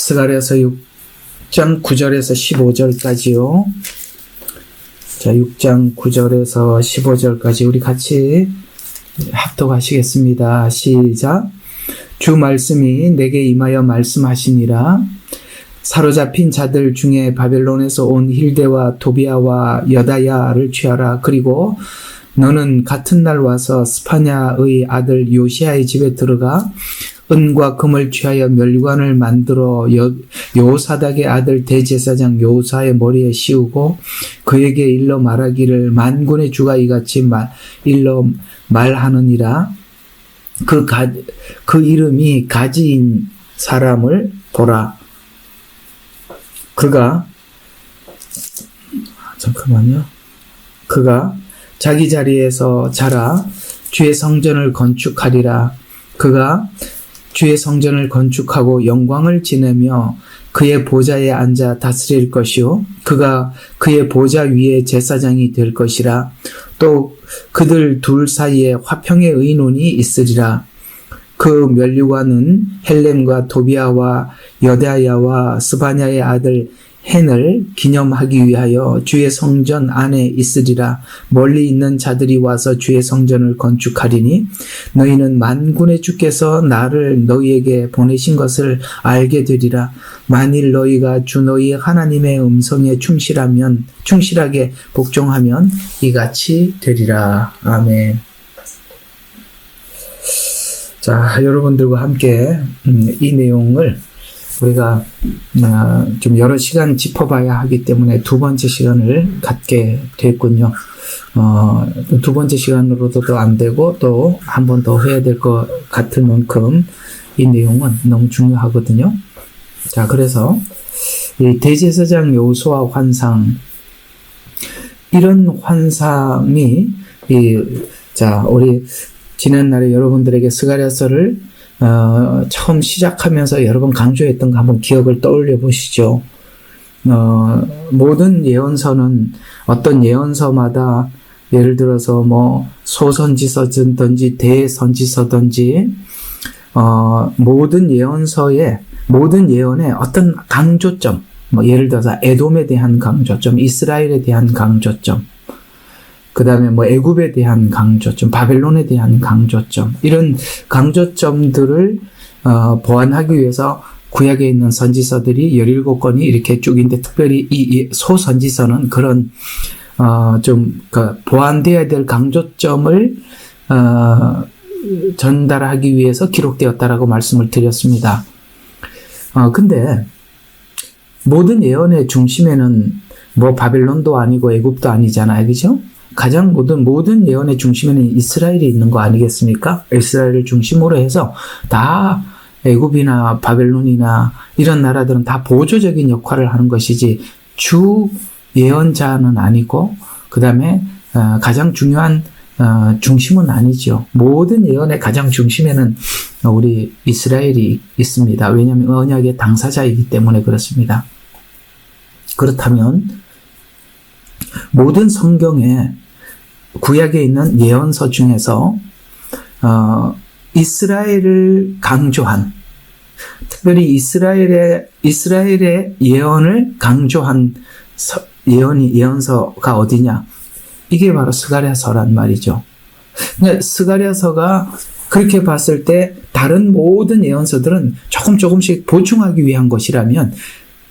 스가랴서 6장 9절에서 15절까지요. 자, 6장 9절에서 15절까지 우리 같이 합독하시겠습니다. 시작. 주 말씀이 내게 임하여 말씀하시니라. 사로잡힌 자들 중에 바벨론에서 온 힐데와 도비아와 여다야를 취하라. 그리고 너는 같은 날 와서 스파냐의 아들 요시야의 집에 들어가 은과 금을 취하여 멸관을 만들어 여호사닥의 아들 대제사장 요사의 머리에 씌우고 그에게 일러 말하기를 만군의 주가 이같이 일러 말하느니라. 그 이름이 가지인 사람을 보라. 그가 자기 자리에서 자라 주의 성전을 건축하리라. 그가 주의 성전을 건축하고 영광을 지내며 그의 보좌에 앉아 다스릴 것이요 그가 그의 보좌 위에 제사장이 될 것이라. 또 그들 둘 사이에 화평의 의논이 있으리라. 그 면류관은 헬렘과 도비아와 여다야와 스바냐의 아들 헨을 기념하기 위하여 주의 성전 안에 있으리라. 멀리 있는 자들이 와서 주의 성전을 건축하리니 너희는 만군의 주께서 나를 너희에게 보내신 것을 알게 되리라. 만일 너희가 주 너희 하나님의 음성에 충실하게 복종하면 이같이 되리라. 아멘. 자, 여러분들과 함께 이 내용을 우리가 좀 여러 시간 짚어봐야 하기 때문에 두 번째 시간을 갖게 됐군요. 두 번째 시간으로도 안 되고 또 한 번 더 해야 될 것 같을 만큼 이 내용은 너무 중요하거든요. 자, 그래서 이 대제사장 요수아 환상, 이런 환상이 우리 지난날에 여러분들에게 스가랴서를 처음 시작하면서 여러 번 강조했던 거 한번 기억을 떠올려 보시죠. 모든 예언서는 어떤 예언서마다 예를 들어서 소선지서든지 대선지서든지 모든 예언의 어떤 강조점, 예를 들어서 에돔에 대한 강조점, 이스라엘에 대한 강조점, 그 다음에 애굽에 대한 강조점, 바벨론에 대한 강조점, 이런 강조점들을 보완하기 위해서 구약에 있는 선지서들이 17권이 이렇게 쭉인데, 특별히 이 소선지서는 그런 보완되어야 될 강조점을 전달하기 위해서 기록되었다라고 말씀을 드렸습니다. 근데 모든 예언의 중심에는 바벨론도 아니고 애굽도 아니잖아요, 그죠? 가장 모든 예언의 중심에는 이스라엘이 있는 거 아니겠습니까? 이스라엘을 중심으로 해서 다 애굽이나 바벨론이나 이런 나라들은 다 보조적인 역할을 하는 것이지 주 예언자는 아니고, 그 다음에 가장 중요한 중심은 아니죠. 모든 예언의 가장 중심에는 우리 이스라엘이 있습니다. 왜냐하면 언약의 당사자이기 때문에 그렇습니다. 그렇다면 모든 성경에 구약에 있는 예언서 중에서 이스라엘을 강조한, 특별히 이스라엘의 예언을 강조한 예언서가 어디냐? 이게 바로 스가랴서란 말이죠. 그러니까 스가랴서가 그렇게 봤을 때 다른 모든 예언서들은 조금씩 보충하기 위한 것이라면,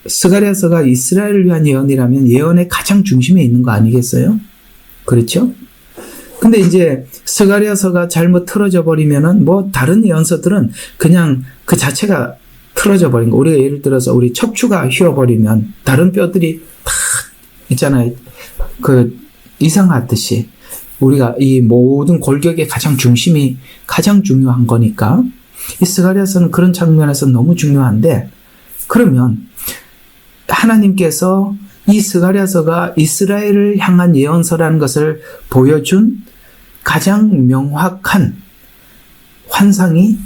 스가랴서가 이스라엘을 위한 예언이라면 예언의 가장 중심에 있는 거 아니겠어요? 그렇죠? 근데 이제 스가랴서가 잘못 틀어져 버리면은 다른 예언서들은 그냥 그 자체가 틀어져 버린 거. 우리가 예를 들어서 우리 척추가 휘어버리면 다른 뼈들이 다 있잖아요. 이상하듯이 우리가 이 모든 골격의 가장 중심이 가장 중요한 거니까 이 스가랴서는 그런 장면에서 너무 중요한데, 그러면 하나님께서 이 스가랴서가 이스라엘을 향한 예언서라는 것을 보여준 가장 명확한 환상이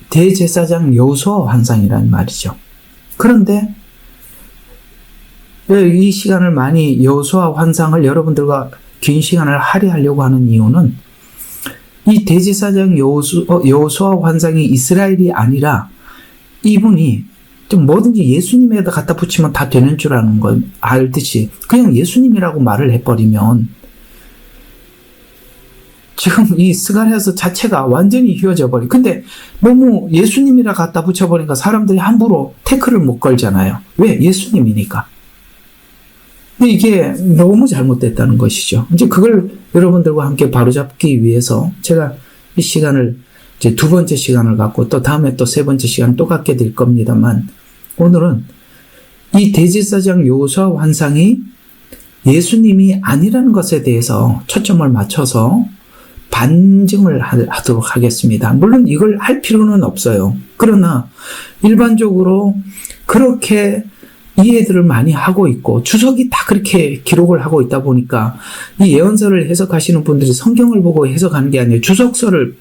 대제사장 요수아 환상이라는 말이죠. 그런데 이 시간을 많이 요수아 환상을 여러분들과 긴 시간을 할애하려고 하는 이유는, 이 대제사장 요수아 환상이 이스라엘이 아니라 이분이 좀 뭐든지 예수님에다 갖다 붙이면 다 되는 줄 아는 건 알듯이 그냥 예수님이라고 말을 해버리면 지금 이 스가랴서 자체가 완전히 휘어져 버리. 근데 너무 예수님이라 갖다 붙여버리니까 사람들이 함부로 태클을 못 걸잖아요. 왜? 예수님이니까. 근데 이게 너무 잘못됐다는 것이죠. 이제 그걸 여러분들과 함께 바로잡기 위해서 제가 이 시간을 이제 두 번째 시간을 갖고 또 다음에 또 세 번째 시간을 또 갖게 될 겁니다만 오늘은 이 대제사장 여호수아 환상이 예수님이 아니라는 것에 대해서 초점을 맞춰서 반증을 하도록 하겠습니다. 물론 이걸 할 필요는 없어요. 그러나 일반적으로 그렇게 이해들을 많이 하고 있고 주석이 다 그렇게 기록을 하고 있다 보니까 이 예언서를 해석하시는 분들이 성경을 보고 해석하는 게 아니에요. 주석을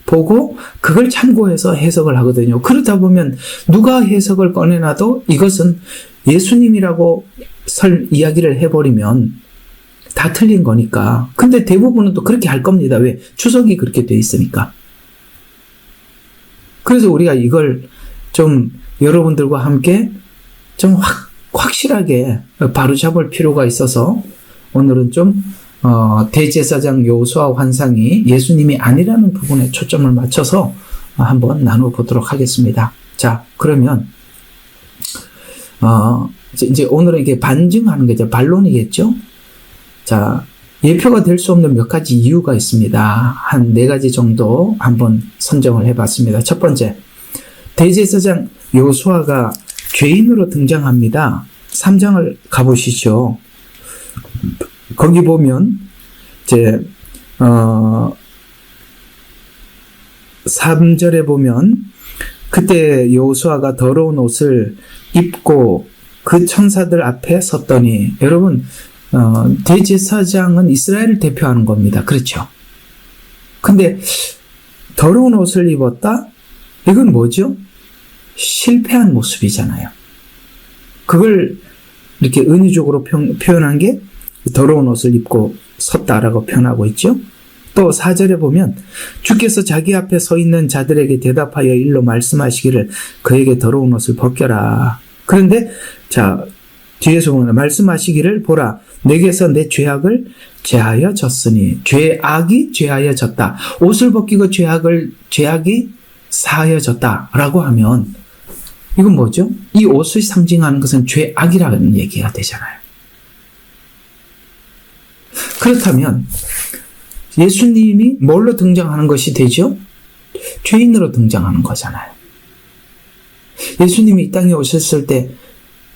보고 그걸 참고해서 해석을 하거든요. 그러다 보면 누가 해석을 꺼내놔도 이것은 예수님이라고 이야기를 해버리면 다 틀린 거니까. 근데 대부분은 또 그렇게 할 겁니다. 왜? 주석이 그렇게 돼 있으니까. 그래서 우리가 이걸 좀 여러분들과 함께 좀 확실하게 바로잡을 필요가 있어서 오늘은 좀 대제사장 여호수아 환상이 예수님이 아니라는 부분에 초점을 맞춰서 한번 나눠보도록 하겠습니다. 자, 그러면 이제 오늘은 이게 반증하는 거죠. 반론이겠죠. 자, 예표가 될 수 없는 몇 가지 이유가 있습니다. 한 4가지 정도 한번 선정을 해봤습니다. 첫 번째, 대제사장 여호수아가 죄인으로 등장합니다. 3장을 가보시죠. 거기 보면 이제 3절에 보면 그때 여호수아가 더러운 옷을 입고 그 천사들 앞에 섰더니, 여러분 대제사장은 이스라엘을 대표하는 겁니다. 그렇죠? 근데 더러운 옷을 입었다? 이건 뭐죠? 실패한 모습이잖아요. 그걸 이렇게 은유적으로 표현한 게 더러운 옷을 입고 섰다라고 표현하고 있죠. 또 4절에 보면 주께서 자기 앞에 서 있는 자들에게 대답하여 일러 말씀하시기를 그에게 더러운 옷을 벗겨라. 그런데 자, 뒤에서 보면 말씀하시기를 보라, 내게서 내 죄악을 제하여 졌으니, 죄악이 제하여 졌다. 옷을 벗기고 죄악이 사하여졌다 라고 하면 이건 뭐죠? 이 옷을 상징하는 것은 죄악이라는 얘기가 되잖아요. 그렇다면 예수님이 뭘로 등장하는 것이 되죠? 죄인으로 등장하는 거잖아요. 예수님이 이 땅에 오셨을 때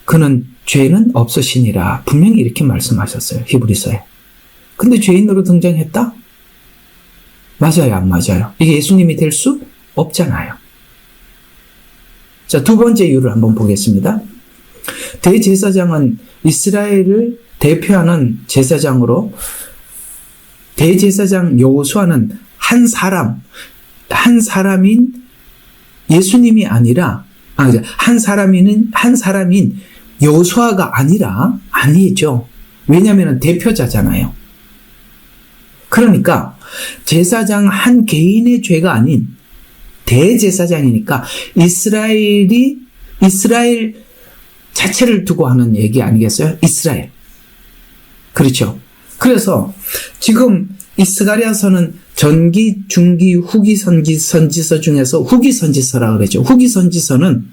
그는 죄는 없으시니라 분명히 이렇게 말씀하셨어요. 히브리서에. 근데 죄인으로 등장했다? 맞아요, 안 맞아요? 이게 예수님이 될 수 없잖아요. 자, 두 번째 이유를 한번 보겠습니다. 대제사장은 이스라엘을 대표하는 제사장으로, 대제사장 여호수아는 한 사람인 예수님이 아니라, 한 사람인 여호수아가 아니죠. 왜냐하면 대표자잖아요. 그러니까 제사장 한 개인의 죄가 아닌 대제사장이니까 이스라엘 자체를 두고 하는 얘기 아니겠어요? 이스라엘. 그렇죠. 그래서 지금 이 스가랴서는 전기, 중기, 후기 선지서 중에서 후기 선지서라고 그러죠. 후기 선지서는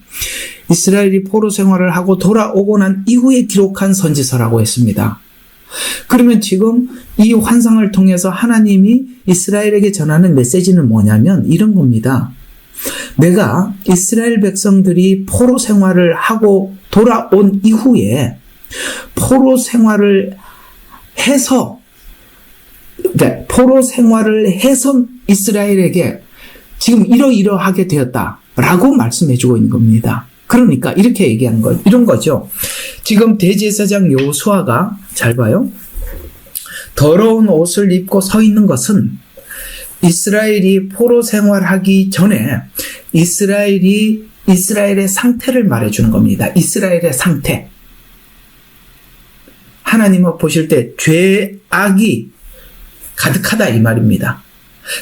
이스라엘이 포로 생활을 하고 돌아오고 난 이후에 기록한 선지서라고 했습니다. 그러면 지금 이 환상을 통해서 하나님이 이스라엘에게 전하는 메시지는 뭐냐면 이런 겁니다. 내가 이스라엘 백성들이 포로 생활을 하고 돌아온 이후에 포로 생활을 해서 이스라엘에게 지금 이러이러하게 되었다라고 말씀해주고 있는 겁니다. 그러니까 이렇게 얘기하는 거, 이런 거죠. 지금 대제사장 여호수아가, 잘 봐요, 더러운 옷을 입고 서 있는 것은 이스라엘이 포로 생활하기 전에 이스라엘의 상태를 말해주는 겁니다. 이스라엘의 상태. 하나님은 보실 때 죄악이 가득하다 이 말입니다.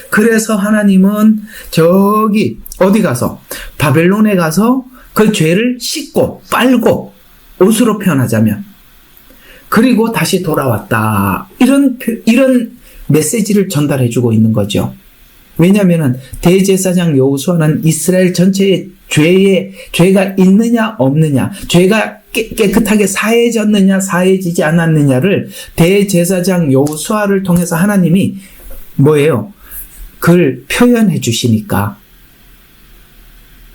그래서 하나님은 저기 어디 가서 바벨론에 가서 그 죄를 씻고 빨고 옷으로 표현하자면 그리고 다시 돌아왔다. 이런 메시지를 전달해 주고 있는 거죠. 왜냐하면 대제사장 여호수아는 이스라엘 전체의 죄가 있느냐 없느냐, 죄가 깨끗하게 사해졌느냐 사해지지 않았느냐를 대제사장 여호수아를 통해서 하나님이 뭐예요? 그걸 표현해 주시니까.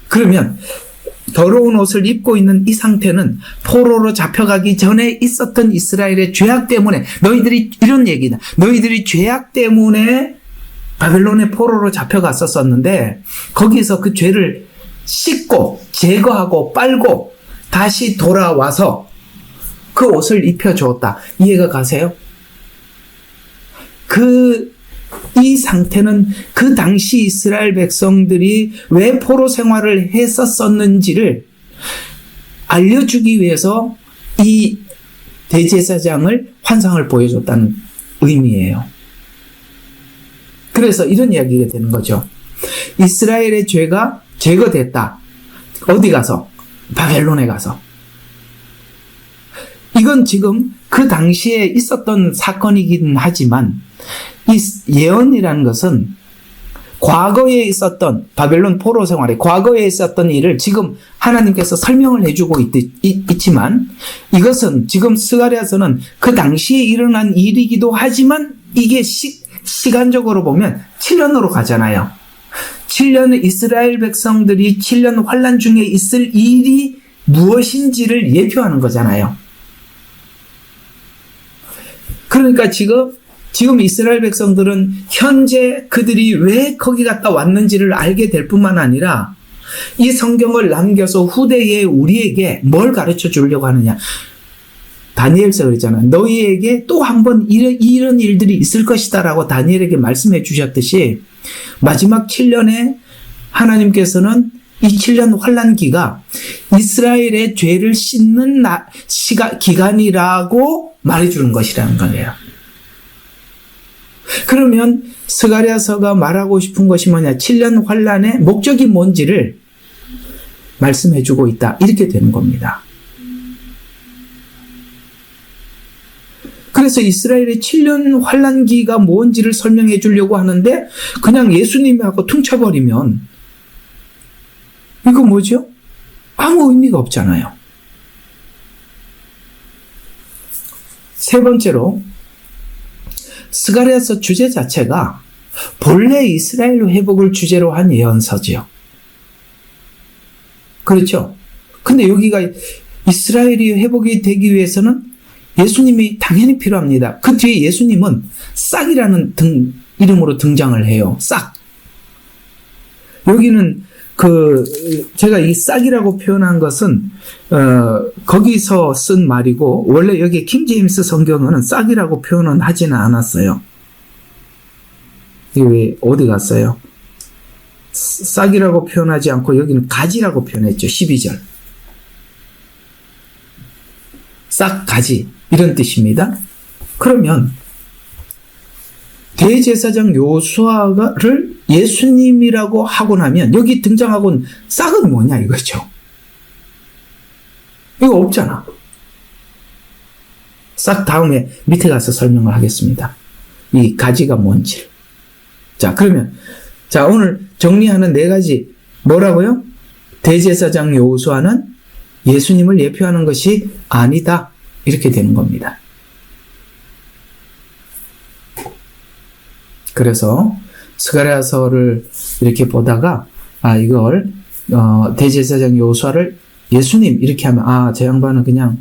그러면 더러운 옷을 입고 있는 이 상태는 포로로 잡혀가기 전에 있었던 이스라엘의 죄악 때문에 너희들이 이런 얘기다. 너희들이 죄악 때문에 바벨론의 포로로 잡혀갔었는데 거기서 그 죄를 씻고 제거하고 빨고 다시 돌아와서 그 옷을 입혀주었다. 이해가 가세요? 이 상태는 그 당시 이스라엘 백성들이 왜 포로 생활을 했었는지를 알려주기 위해서 이 대제사장을 환상을 보여줬다는 의미예요. 그래서 이런 이야기가 되는 거죠. 이스라엘의 죄가 제거됐다. 어디 가서? 바벨론에 가서. 이건 지금 그 당시에 있었던 사건이긴 하지만 이 예언이라는 것은 과거에 있었던 바벨론 포로 생활에 과거에 있었던 일을 지금 하나님께서 설명을 해주고 있지만 이것은 지금 스가랴서는 그 당시에 일어난 일이기도 하지만 이게 시간적으로 보면 7년으로 가잖아요. 7년 이스라엘 백성들이 7년 환난 중에 있을 일이 무엇인지를 예표하는 거잖아요. 그러니까 지금 이스라엘 백성들은 현재 그들이 왜 거기 갔다 왔는지를 알게 될 뿐만 아니라 이 성경을 남겨서 후대에 우리에게 뭘 가르쳐 주려고 하느냐. 다니엘서 그랬잖아요. 너희에게 또 한 번 이런 일들이 있을 것이다 라고 다니엘에게 말씀해 주셨듯이 마지막 7년에 하나님께서는 이 7년 환난기가 이스라엘의 죄를 씻는 기간이라고 말해주는 것이라는 거예요. 그러면 스가랴서가 말하고 싶은 것이 뭐냐? 7년 환난의 목적이 뭔지를 말씀해주고 있다. 이렇게 되는 겁니다. 그래서 이스라엘의 7년 환난기가 뭔지를 설명해 주려고 하는데 그냥 예수님하고 퉁쳐버리면 이거 뭐죠? 아무 의미가 없잖아요. 세 번째로 스가랴서 주제 자체가 본래 이스라엘 회복을 주제로 한 예언서지요. 그렇죠? 근데 여기가 이스라엘이 회복이 되기 위해서는 예수님이 당연히 필요합니다. 그 뒤에 예수님은 싹이라는 이름으로 등장을 해요. 싹. 여기는 제가 이 싹이라고 표현한 것은 거기서 쓴 말이고 원래 여기 킹제임스 성경은 싹이라고 표현은 하지는 않았어요. 이게 왜 어디 갔어요? 싹이라고 표현하지 않고 여기는 가지라고 표현했죠. 12절. 싹 가지 이런 뜻입니다. 그러면 대제사장 여호수아를 예수님이라고 하고 나면 여기 등장하고는 싹은 뭐냐 이거죠. 이거 없잖아. 싹 다음에 밑에 가서 설명을 하겠습니다. 이 가지가 뭔지. 자, 그러면 오늘 정리하는 네 가지 뭐라고요? 대제사장 여호수아는 예수님을 예표하는 것이 아니다. 이렇게 되는 겁니다. 그래서 스가랴서를 이렇게 보다가 이걸 대제사장 여호수아를 예수님 이렇게 하면 저 양반은 그냥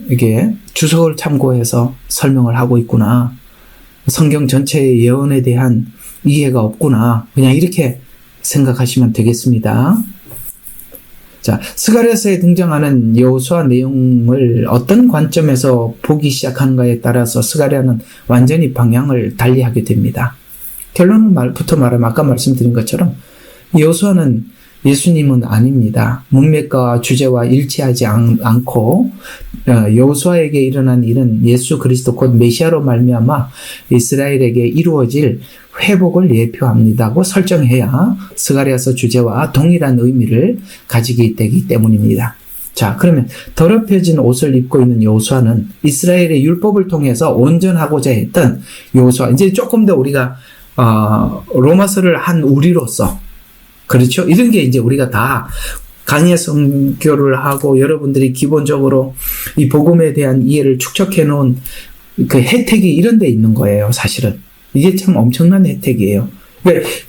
이게 주석을 참고해서 설명을 하고 있구나. 성경 전체의 예언에 대한 이해가 없구나. 그냥 이렇게 생각하시면 되겠습니다. 자, 스가랴서에 등장하는 여호수아 내용을 어떤 관점에서 보기 시작하는가에 따라서 스가랴는 완전히 방향을 달리하게 됩니다. 결론부터 말하면 아까 말씀드린 것처럼 여호수아는 예수님은 아닙니다. 문맥과 주제와 일치하지 않고 여호수아에게 일어난 일은 예수 그리스도 곧 메시아로 말미암아 이스라엘에게 이루어질 회복을 예표합니다고 설정해야 스가랴서 주제와 동일한 의미를 가지게 되기 때문입니다. 자, 그러면 더럽혀진 옷을 입고 있는 여호수아는 이스라엘의 율법을 통해서 온전하고자 했던 여호수아. 이제 조금 더 우리가 로마서를 한 우리로서, 그렇죠? 이런 게 이제 우리가 다 강의 선교를 하고 여러분들이 기본적으로 이 복음에 대한 이해를 축적해 놓은 그 혜택이 이런 데 있는 거예요, 사실은. 이게 참 엄청난 혜택이에요.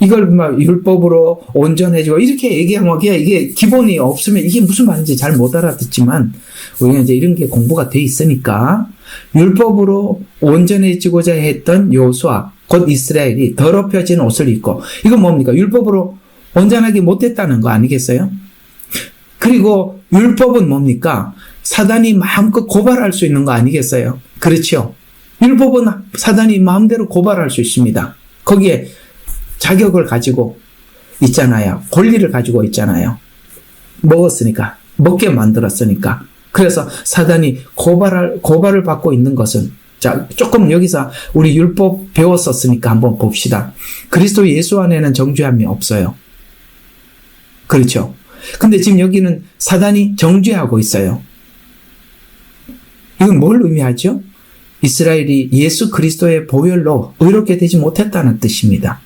이걸 막 율법으로 온전해지고 이렇게 얘기하면 이게 기본이 없으면 이게 무슨 말인지 잘 못 알아듣지만 우리가 이제 이런 게 공부가 돼 있으니까 율법으로 온전해지고자 했던 여호수아 곧 이스라엘이 더럽혀진 옷을 입고, 이건 뭡니까? 율법으로 온전하게 못했다는 거 아니겠어요? 그리고 율법은 뭡니까? 사단이 마음껏 고발할 수 있는 거 아니겠어요? 그렇죠? 율법은 사단이 마음대로 고발할 수 있습니다. 거기에 자격을 가지고 있잖아요. 권리를 가지고 있잖아요. 먹었으니까. 먹게 만들었으니까. 그래서 사단이 고발을 받고 있는 것은, 자, 조금 여기서 우리 율법 배웠었으니까 한번 봅시다. 그리스도 예수 안에는 정죄함이 없어요. 그렇죠? 근데 지금 여기는 사단이 정죄하고 있어요. 이건 뭘 의미하죠? 이스라엘이 예수 그리스도의 보혈로 의롭게 되지 못했다는 뜻입니다.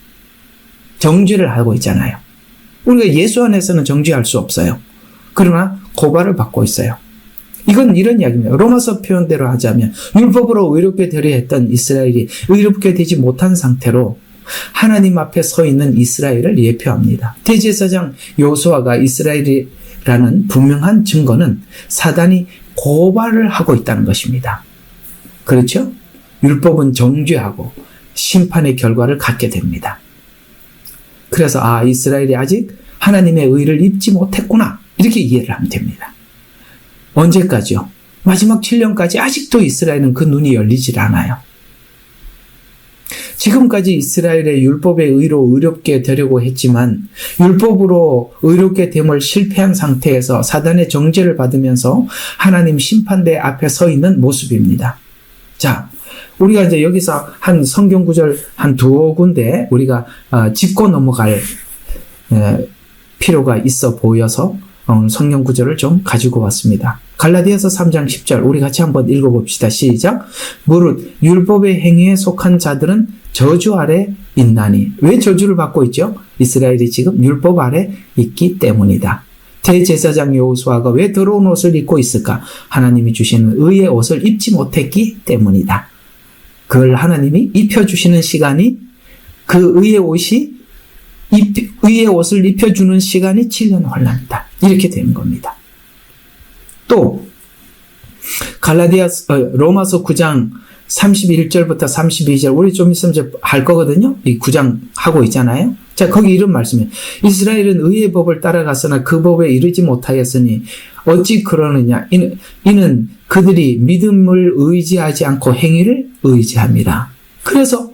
정죄를 하고 있잖아요. 우리가 예수 안에서는 정죄할 수 없어요. 그러나 고발을 받고 있어요. 이건 이런 이야기입니다. 로마서 표현대로 하자면 율법으로 의롭게 되려 했던 이스라엘이 의롭게 되지 못한 상태로 하나님 앞에 서 있는 이스라엘을 예표합니다. 대제사장 여호수아가 이스라엘이라는 분명한 증거는 사단이 고발을 하고 있다는 것입니다. 그렇죠? 율법은 정죄하고 심판의 결과를 갖게 됩니다. 그래서 이스라엘이 아직 하나님의 의를 입지 못했구나, 이렇게 이해를 하면 됩니다. 언제까지요? 마지막 7년까지 아직도 이스라엘은 그 눈이 열리질 않아요. 지금까지 이스라엘의 율법의 의로 의롭게 되려고 했지만 율법으로 의롭게 됨을 실패한 상태에서 사단의 정죄를 받으면서 하나님 심판대 앞에 서 있는 모습입니다. 자, 우리가 이제 여기서 한 성경 구절 한 두어 군데 우리가 짚고 넘어갈 필요가 있어 보여서 성경 구절을 좀 가지고 왔습니다. 갈라디아서 3장 10절 우리 같이 한번 읽어봅시다. 시작. 무릇 율법의 행위에 속한 자들은 저주 아래 있나니. 왜 저주를 받고 있죠? 이스라엘이 지금 율법 아래 있기 때문이다. 대제사장 여호수아가 왜 더러운 옷을 입고 있을까? 하나님이 주시는 의의 옷을 입지 못했기 때문이다. 그걸 하나님이 입혀주시는 시간이, 그 의의 옷을 입혀주는 시간이 7년 환란이다. 이렇게 되는 겁니다. 또 로마서 9장 31절부터 32절 우리 좀 있으면 이제 할 거거든요. 이 9장 하고 있잖아요. 자, 거기 이런 말씀이에요. 이스라엘은 의의 법을 따라갔으나 그 법에 이르지 못하였으니 어찌 그러느냐. 이는 그들이 믿음을 의지하지 않고 행위를 의지합니다. 그래서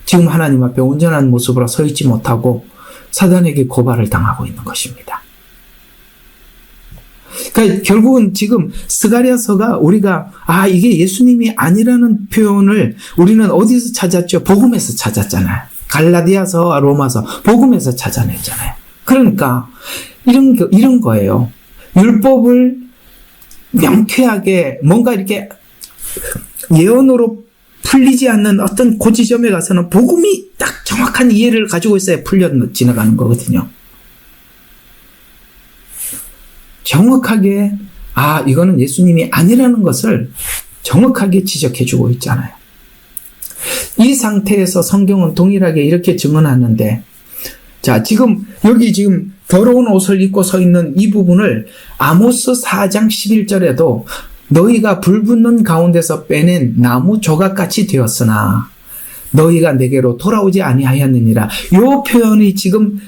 지금 하나님 앞에 온전한 모습으로 서 있지 못하고 사단에게 고발을 당하고 있는 것입니다. 그러니까 결국은 지금 스가랴서가 우리가 이게 예수님이 아니라는 표현을 우리는 어디서 찾았죠? 복음에서 찾았잖아요. 갈라디아서, 로마서, 복음에서 찾아냈잖아요. 그러니까 이런 거예요. 율법을 명쾌하게 뭔가 이렇게 예언으로 풀리지 않는 어떤 고지점에 가서는 복음이 딱 정확한 이해를 가지고 있어야 풀려 지나가는 거거든요. 정확하게 이거는 예수님이 아니라는 것을 정확하게 지적해주고 있잖아요. 이 상태에서 성경은 동일하게 이렇게 증언하는데, 자, 여기 지금 더러운 옷을 입고 서 있는 이 부분을 아모스 4장 11절에도 너희가 불붙는 가운데서 빼낸 나무 조각같이 되었으나 너희가 내게로 돌아오지 아니하였느니라. 이 표현이 지금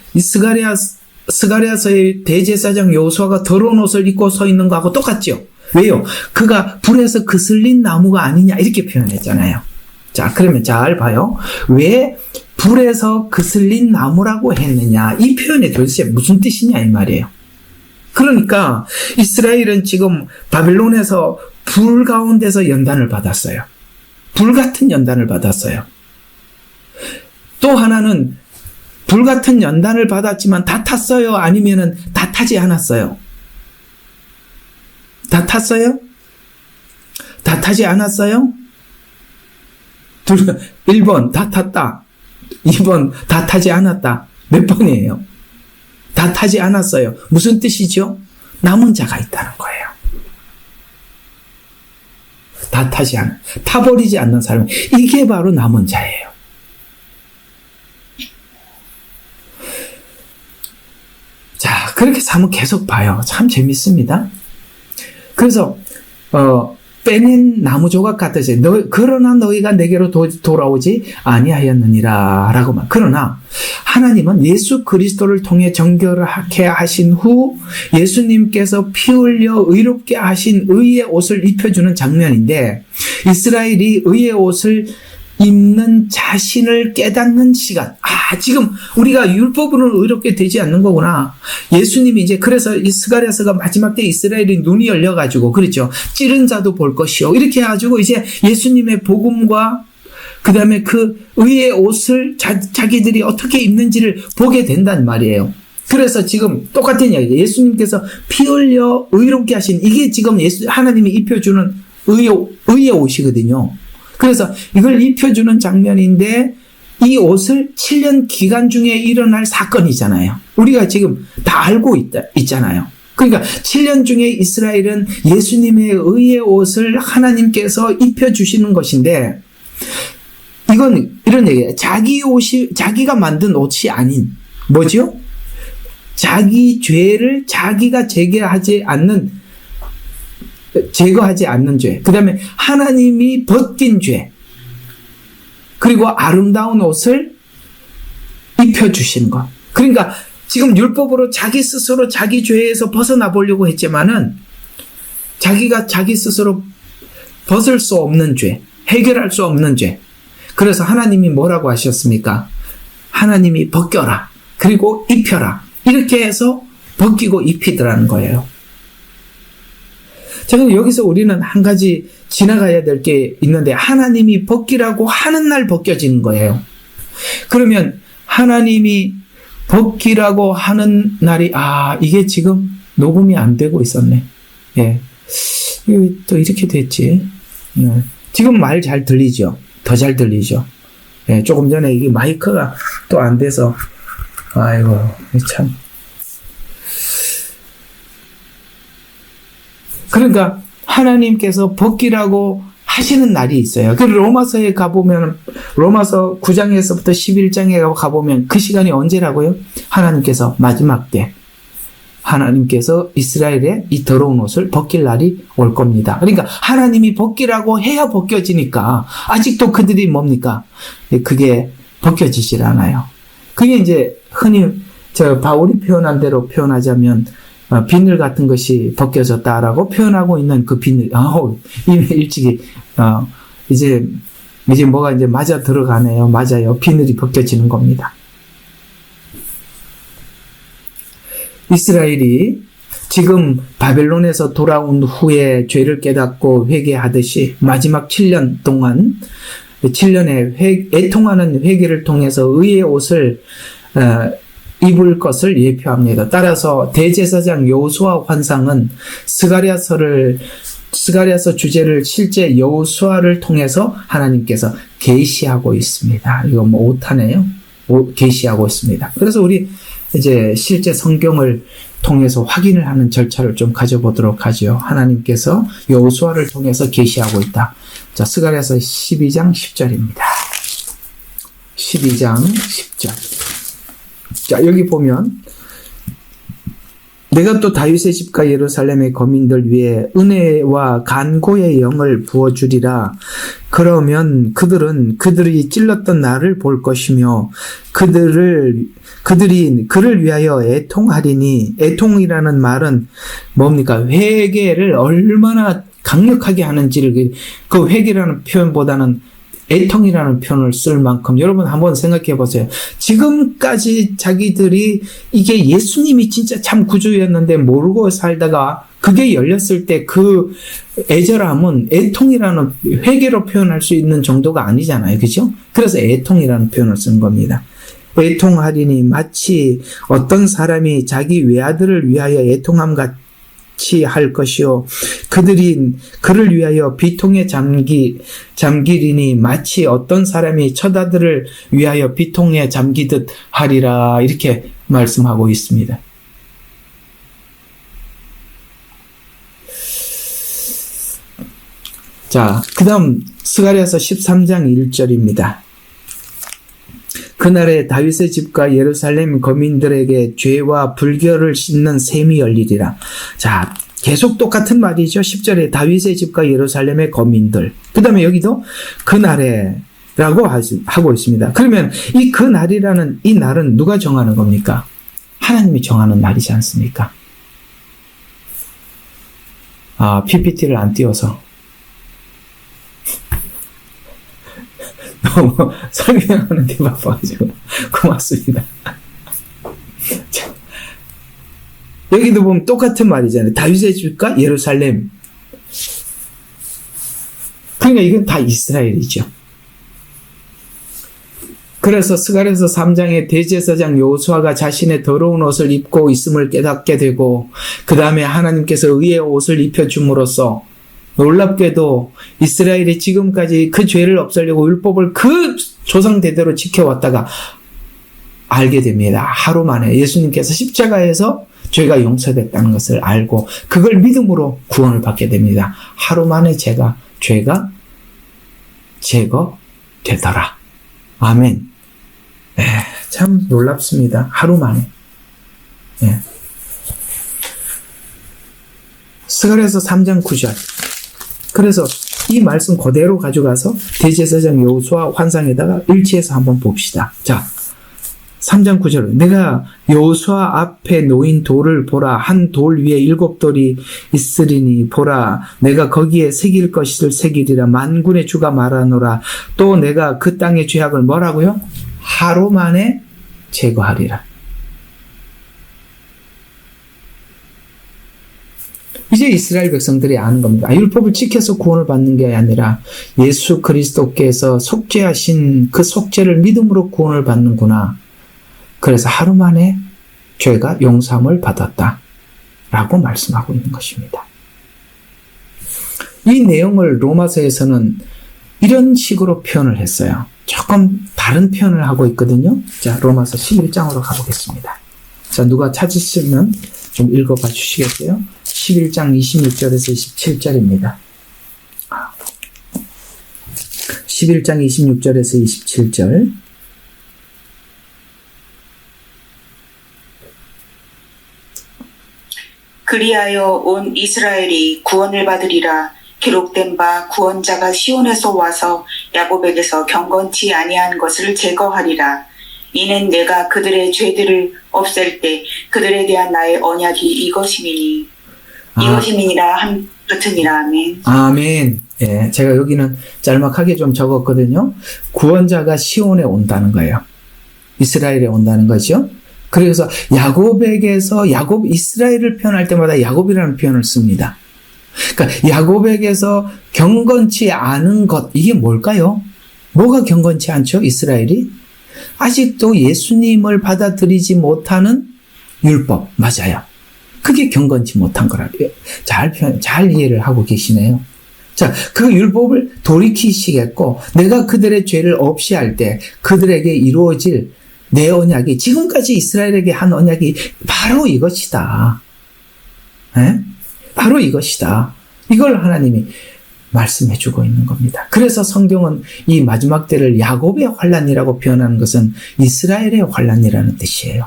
스가랴서의 대제사장 여호수아가 더러운 옷을 입고 서 있는 거하고 똑같죠. 왜요? 그가 불에서 그슬린 나무가 아니냐, 이렇게 표현했잖아요. 자, 그러면 잘 봐요. 왜 불에서 그슬린 나무라고 했느냐. 이 표현이 도대체 무슨 뜻이냐 이 말이에요. 그러니까 이스라엘은 지금 바벨론에서 불 가운데서 연단을 받았어요. 불같은 연단을 받았어요. 또 하나는 불같은 연단을 받았지만 다 탔어요? 아니면은 다 타지 않았어요? 다 탔어요? 다 타지 않았어요? 1번 다 탔다. 2번 다 타지 않았다. 몇 번이에요? 다 타지 않았어요. 무슨 뜻이죠? 남은 자가 있다는 거예요. 다 타지 않아. 타버리지 않는 사람. 이게 바로 남은 자예요. 자, 그렇게 사면 계속 봐요. 참 재밌습니다. 그래서, 빼낸 나무 조각 같으지. 그러나 너희가 내게로 돌아오지 아니하였느니라. 라고만. 그러나, 하나님은 예수 그리스도를 통해 정결하게 하신 후, 예수님께서 피 흘려 의롭게 하신 의의 옷을 입혀주는 장면인데, 이스라엘이 의의 옷을 입는 자신을 깨닫는 시간. 지금 우리가 율법으로는 의롭게 되지 않는 거구나. 예수님이 이제 그래서 이 스가랴서가 마지막 때 이스라엘이 눈이 열려가지고 그렇죠. 찌른 자도 볼 것이요. 이렇게 해가지고 이제 예수님의 복음과 그 다음에 그 의의 옷을 자기들이 어떻게 입는지를 보게 된단 말이에요. 그래서 지금 똑같은 이야기예요. 예수님께서 피 흘려 의롭게 하신 이게 지금 하나님이 입혀주는 의의 옷이거든요. 그래서 이걸 입혀주는 장면인데 이 옷을 7년 기간 중에 일어날 사건이잖아요. 우리가 지금 다 알고 있잖아요. 그러니까 7년 중에 이스라엘은 예수님의 의의 옷을 하나님께서 입혀주시는 것인데 이건 이런 얘기예요. 자기가 만든 옷이 아닌 뭐죠? 자기 죄를 자기가 제거하지 않는 죄. 그 다음에 하나님이 벗긴 죄. 그리고 아름다운 옷을 입혀주신 것. 그러니까 지금 율법으로 자기 스스로 자기 죄에서 벗어나 보려고 했지만은 자기가 자기 스스로 벗을 수 없는 죄, 해결할 수 없는 죄. 그래서 하나님이 뭐라고 하셨습니까? 하나님이 벗겨라. 그리고 입혀라. 이렇게 해서 벗기고 입히더라는 거예요. 자, 그럼 여기서 우리는 한 가지 지나가야 될 게 있는데 하나님이 벗기라고 하는 날 벗겨지는 거예요. 그러면 하나님이 벗기라고 하는 날이 이게 지금 녹음이 안 되고 있었네. 예, 이게 또 이렇게 됐지. 지금 말 잘 들리죠? 더 잘 들리죠? 예, 조금 전에 이게 마이크가 또 안 돼서 아이고 참. 그러니까 하나님께서 벗기라고 하시는 날이 있어요. 그 로마서에 가보면 로마서 9장에서부터 11장에 가보면 그 시간이 언제라고요? 하나님께서 마지막 때 하나님께서 이스라엘의 이 더러운 옷을 벗길 날이 올 겁니다. 그러니까 하나님이 벗기라고 해야 벗겨지니까 아직도 그들이 뭡니까? 그게 벗겨지질 않아요. 그게 이제 흔히 바울이 표현한 대로 표현하자면 비늘 같은 것이 벗겨졌다라고 표현하고 있는 그 비늘. 이미 일찍이 이제 뭐가 이제 맞아 들어가네요. 맞아요. 비늘이 벗겨지는 겁니다. 이스라엘이 지금 바벨론에서 돌아온 후에 죄를 깨닫고 회개하듯이 마지막 7년 동안 7년의 애통하는 회개를 통해서 의의 옷을 입을 것을 예표합니다. 따라서 대제사장 여호수아 환상은 스가랴서 주제를 실제 여호수아를 통해서 하나님께서 계시하고 있습니다. 이거 뭐 오타네요. 계시하고 있습니다. 그래서 우리 이제 실제 성경을 통해서 확인을 하는 절차를 좀 가져보도록 하죠. 하나님께서 여호수아를 통해서 계시하고 있다. 자, 스가랴서 12장 10절입니다. 12장 10절. 자, 여기 보면 내가 또 다윗의 집과 예루살렘의 거민들 위에 은혜와 간고의 영을 부어주리라. 그러면 그들이 찔렀던 나를 볼 것이며 그들이 그를 위하여 애통하리니. 애통이라는 말은 뭡니까? 회개를 얼마나 강력하게 하는지를, 그 회개라는 표현보다는 애통이라는 표현을 쓸 만큼 여러분 한번 생각해 보세요. 지금까지 자기들이 이게 예수님이 진짜 참 구주였는데 모르고 살다가 그게 열렸을 때 그 애절함은 애통이라는 회개로 표현할 수 있는 정도가 아니잖아요. 그죠? 그래서 애통이라는 표현을 쓴 겁니다. 애통하리니 마치 어떤 사람이 자기 외아들을 위하여 애통함 같이 할 것이요 그들이 그를 위하여 비통에 잠기리니 마치 어떤 사람이 처자들을 위하여 비통에 잠기듯 하리라 이렇게 말씀하고 있습니다. 자, 그 다음 스가랴서 13장 1절입니다. 그날에 다윗의 집과 예루살렘 거민들에게 죄와 불결을 씻는 셈이 열리리라. 자, 계속 똑같은 말이죠. 10절에 다윗의 집과 예루살렘의 거민들. 그 다음에 여기도 그날에 라고 하고 있습니다. 그러면 이 그날이라는 이 날은 누가 정하는 겁니까? 하나님이 정하는 날이지 않습니까? PPT를 안 띄워서. 너무 설명하는 게 바빠가지고 고맙습니다. 자, 여기도 보면 똑같은 말이잖아요. 다윗의 집과 예루살렘. 그러니까 이건 다 이스라엘이죠. 그래서 스가랴서 3장에 대제사장 여호수아가 자신의 더러운 옷을 입고 있음을 깨닫게 되고 그 다음에 하나님께서 의의 옷을 입혀줌으로써 놀랍게도 이스라엘이 지금까지 그 죄를 없애려고 율법을 그 조상 대대로 지켜왔다가 알게 됩니다. 하루 만에 예수님께서 십자가에서 죄가 용서됐다는 것을 알고 그걸 믿음으로 구원을 받게 됩니다. 하루 만에 죄가 제거되더라. 아멘. 네, 참 놀랍습니다. 하루 만에. 네. 스가랴서 3장 9절. 그래서 이 말씀 그대로 가져가서 대제사장 여호수아 환상에다가 일치해서 한번 봅시다. 자, 3장 9절. 내가 여호수아 앞에 놓인 돌을 보라. 한 돌 위에 7돌이 있으리니 보라. 내가 거기에 새길 것을 새기리라. 만군의 주가 말하노라. 또 내가 그 땅의 죄악을 뭐라고요? 하루 만에 제거하리라. 이제 이스라엘 백성들이 아는 겁니다. 율법을 지켜서 구원을 받는 게 아니라 예수 그리스도께서 속죄하신 그 속죄를 믿음으로 구원을 받는구나. 그래서 하루 만에 죄가 용서함을 받았다. 라고 말씀하고 있는 것입니다. 이 내용을 로마서에서는 이런 식으로 표현을 했어요. 조금 다른 표현을 하고 있거든요. 자, 로마서 11장으로 가보겠습니다. 자, 누가 찾으시면 좀 읽어봐 주시겠어요? 11장 26절에서 27절입니다. 11장 26절에서 27절. 그리하여 온 이스라엘이 구원을 받으리라. 기록된 바 구원자가 시온에서 와서 야곱에게서 경건치 아니한 것을 제거하리라. 이는 내가 그들의 죄들을 없앨 때 그들에 대한 나의 언약이 이것임이니라 한 같으니라. 아멘. 아멘. 예, 제가 여기는 짤막하게 좀 적었거든요. 구원자가 시온에 온다는 거예요. 이스라엘에 온다는 거죠. 그래서 야곱에게서 이스라엘을 표현할 때마다 야곱이라는 표현을 씁니다. 그러니까 야곱에게서 경건치 않은 것, 이게 뭘까요? 뭐가 경건치 않죠? 이스라엘이? 아직도 예수님을 받아들이지 못하는 율법, 맞아요. 그게 경건치 못한 거라. 잘 이해를 하고 계시네요. 자, 그 율법을 돌이키시겠고, 내가 그들의 죄를 없이 할 때 그들에게 이루어질 내 언약이, 지금까지 이스라엘에게 한 언약이 바로 이것이다. 에? 바로 이것이다. 이걸 하나님이 말씀해주고 있는 겁니다. 그래서 성경은 이 마지막 때를 야곱의 환란이라고 표현하는 것은 이스라엘의 환란이라는 뜻이에요.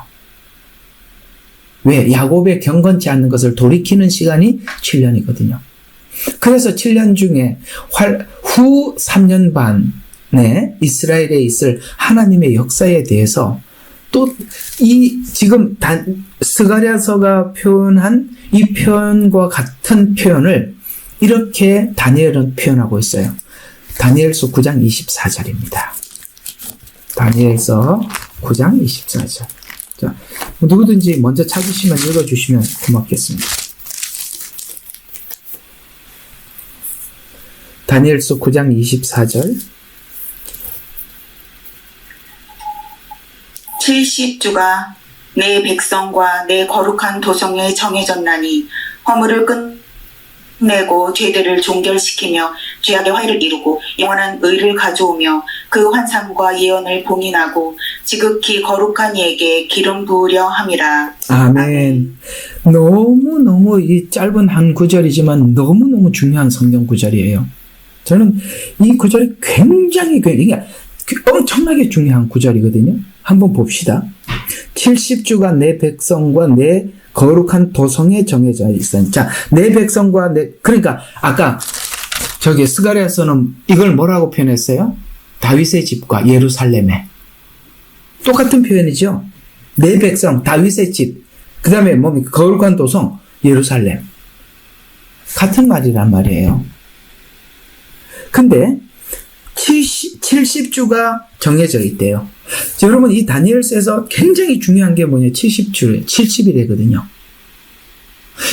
왜? 야곱의 경건치 않는 것을 돌이키는 시간이 7년이거든요. 그래서 7년 중에 후 3년 반에 이스라엘에 있을 하나님의 역사에 대해서 또 지금 스가랴서가 표현한 이 표현과 같은 표현을 이렇게 다니엘은 표현하고 있어요. 다니엘서 9장 24절입니다. 다니엘서 9장 24절. 자, 누구든지 먼저 찾으시면 읽어주시면 고맙겠습니다. 다니엘서 9장 24절. 70주가 내 백성과 내 거룩한 도성에 정해졌나니 허물을 끝내고 죄들을 종결시키며 죄악의 화해를 이루고 영원한 의를 가져오며 그 환상과 예언을 봉인하고 지극히 거룩한 이에게 기름 부으려 함이라. 아멘. 너무너무 이 짧은 한 구절이지만 너무너무 중요한 성경 구절이에요. 저는 이 구절이 굉장히 엄청나게 중요한 구절이거든요. 한번 봅시다. 70주가 내 백성과 내 거룩한 도성에 정해져 있어. 자, 내 백성과 그러니까 아까 저기 스가랴서는 이걸 뭐라고 표현했어요? 다윗의 집과 예루살렘에. 똑같은 표현이죠. 내 백성, 다윗의 집. 그 다음에 뭡니까? 거룩한 도성, 예루살렘. 같은 말이란 말이에요. 근데 70주가 정해져 있대요. 여러분, 이 다니엘서에서 굉장히 중요한 게 뭐냐? 70일이거든요.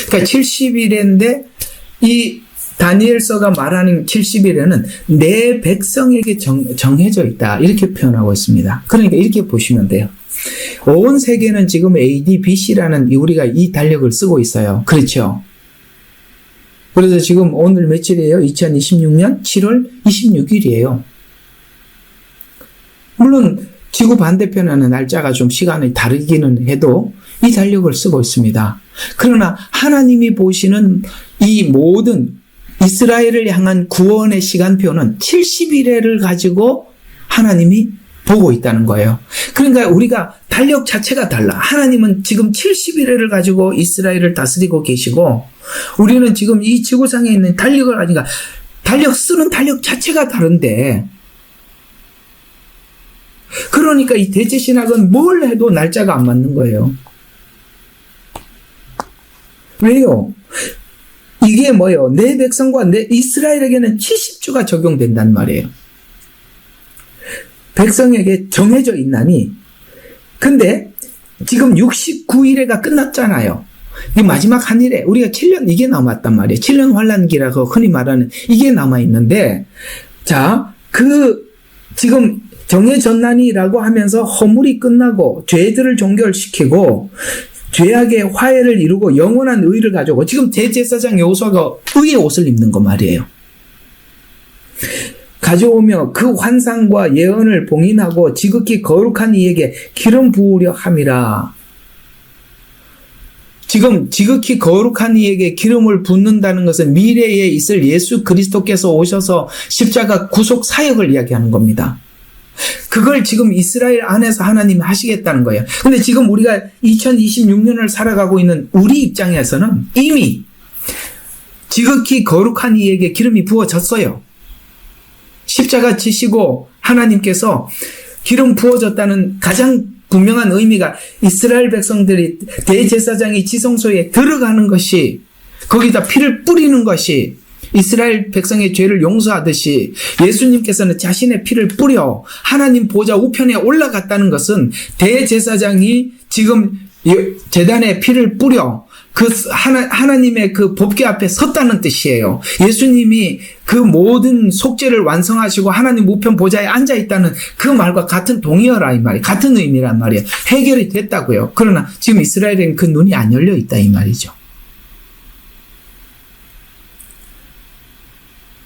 그러니까 70일인데 이 다니엘서가 말하는 70일에는 내 백성에게 정해져 있다. 이렇게 표현하고 있습니다. 그러니까 이렇게 보시면 돼요. 온 세계는 지금 AD, BC라는 우리가 이 달력을 쓰고 있어요. 그렇죠? 그래서 지금 오늘 며칠이에요? 2026년 7월 26일이에요. 물론 지구 반대편에는 날짜가 좀 시간이 다르기는 해도 이 달력을 쓰고 있습니다. 그러나 하나님이 보시는 이 모든 이스라엘을 향한 구원의 시간표는 70일을 가지고 하나님이 보고 있다는 거예요. 그러니까 우리가 달력 자체가 달라. 하나님은 지금 70일을 가지고 이스라엘을 다스리고 계시고 우리는 지금 이 지구상에 있는 달력을 가지고 달력 쓰는 달력 자체가 다른데 그러니까 이 대제신학은 뭘 해도 날짜가 안 맞는 거예요. 왜요? 이게 뭐예요? 내 백성과 내 이스라엘에게는 70주가 적용된단 말이에요. 백성에게 정해져 있나니 근데 지금 69일에가 끝났잖아요. 이 마지막 한 일에 우리가 7년 이게 남았단 말이에요. 7년 환란기라고 흔히 말하는 이게 남아있는데 자, 지금 정해졌나니라고 하면서 허물이 끝나고 죄들을 종결시키고 죄악의 화해를 이루고 영원한 의를 가져오고 지금 대제사장 여호수아가 의의 옷을 입는 거 말이에요. 가져오며 그 환상과 예언을 봉인하고 지극히 거룩한 이에게 기름 부으려 함이라. 지금 지극히 거룩한 이에게 기름을 붓는다는 것은 미래에 있을 예수 그리스도께서 오셔서 십자가 구속 사역을 이야기하는 겁니다. 그걸 지금 이스라엘 안에서 하나님이 하시겠다는 거예요. 근데 지금 우리가 2026년을 살아가고 있는 우리 입장에서는 이미 지극히 거룩한 이에게 기름이 부어졌어요. 십자가 지시고 하나님께서 기름 부어졌다는 가장 분명한 의미가 이스라엘 백성들이 대제사장이 지성소에 들어가는 것이 거기다 피를 뿌리는 것이 이스라엘 백성의 죄를 용서하듯이 예수님께서는 자신의 피를 뿌려 하나님 보좌 우편에 올라갔다는 것은 대제사장이 지금 제단에 피를 뿌려 그 하나님의 그 법궤 앞에 섰다는 뜻이에요. 예수님이 그 모든 속죄를 완성하시고 하나님 우편 보좌에 앉아 있다는 그 말과 같은 동의어라 이 말이 같은 의미란 말이에요. 해결이 됐다고요. 그러나 지금 이스라엘에는 그 눈이 안 열려 있다 이 말이죠.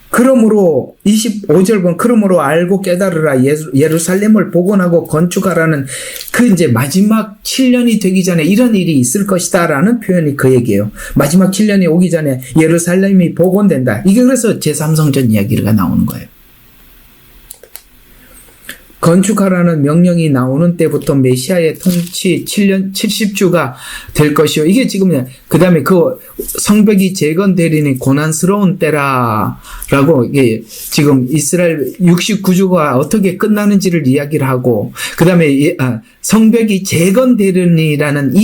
그러므로 25절 본 그러므로 알고 깨달으라 예루살렘을 복원하고 건축하라는 그 이제 마지막 7년이 되기 전에 이런 일이 있을 것이다라는 표현이 그 얘기예요. 마지막 7년이 오기 전에 예루살렘이 복원된다. 이게 그래서 제3성전 이야기가 나오는 거예요. 건축하라는 명령이 나오는 때부터 메시아의 통치 7년 70주가 될 것이요. 이게 지금 그 다음에 그 성벽이 재건되리니 고난스러운 때라라고 이게 지금 이스라엘 69주가 어떻게 끝나는지를 이야기를 하고 그 다음에 성벽이 재건되리니라는